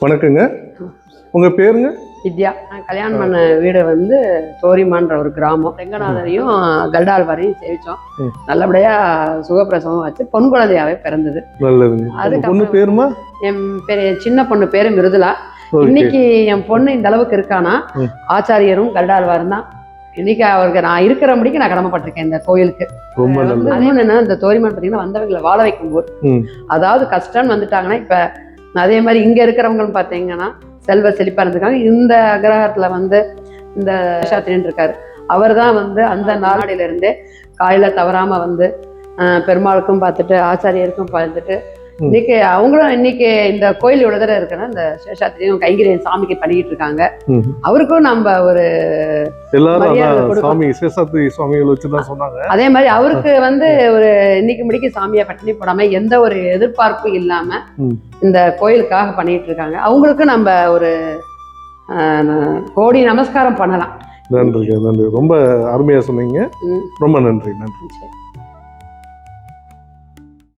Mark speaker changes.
Speaker 1: வணக்கங்க. உங்க பேருங்க?
Speaker 2: வித்யா. கல்யாணம் பண்ண வீடு வந்து தோரிமான்ற ஒரு கிராமம். ரெங்கநாதரையும் கல்டாழ்வாரையும் சேவிச்சோம். நல்லபடியா சுகப்பிரசவம் வச்சு பொன் குழந்தையாவே பிறந்தது.
Speaker 1: நல்லதுங்க. அதுக்கு பொண்ணு பேருமா?
Speaker 2: என் சின்ன பொண்ணு பேரு மிருதுலா. இன்னைக்கு என் பொண்ணு இந்த அளவுக்கு இருக்கானா ஆச்சாரியரும் கல்டாழ்வாரும் தான். இன்னைக்கு அவருக்கு நான் இருக்கிற முடிக்கு நான் கடமைப்பட்டிருக்கேன் இந்த கோயிலுக்கு.
Speaker 1: ரொம்ப நல்லது.
Speaker 2: என்ன இந்த தோரிமான் பார்த்தீங்கன்னா வந்தவங்களை வாழ வைக்கும் போது அதாவது கஷ்டம்னு வந்துட்டாங்கன்னா இப்ப அதே மாதிரி இங்க இருக்கிறவங்களும் பார்த்தீங்கன்னா செல்வ செழிப்பா இருந்திருக்காங்க. இந்த அக்ரஹாரத்துல வந்து இந்த சாத்திரின் இருக்காரு. அவர் தான் வந்து அந்த நாளில இருந்தே காலையில தவறாம வந்து பெருமாளுக்கும் பார்த்துட்டு ஆச்சாரியருக்கும் பார்த்துட்டு இன்னைக்கு அவங்களும் இன்னைக்கு இந்த கோயில் இவ்வளவு தடவை இருக்குன்னா இந்த சேஷாத்திரியும் கைங்கரியம் சாமிக்கு பண்ணிக்கிட்டு இருக்காங்க. அவருக்கும் நம்ம ஒரு அதே மாதிரி அவருக்கு வந்து ஒரு இன்னைக்கு முடிக்க சாமியை பட்டினி போடாம எந்த ஒரு எதிர்பார்ப்பும் இல்லாம இந்த கோயிலுக்காக பண்ணிட்டு இருக்காங்க. அவங்களுக்கு நம்ம ஒரு கோடி நமஸ்காரம் பண்ணலாம்.
Speaker 1: நன்றி நன்றி. ரொம்ப அருமையா சொன்னீங்க. ரொம்ப நன்றி. நன்றி.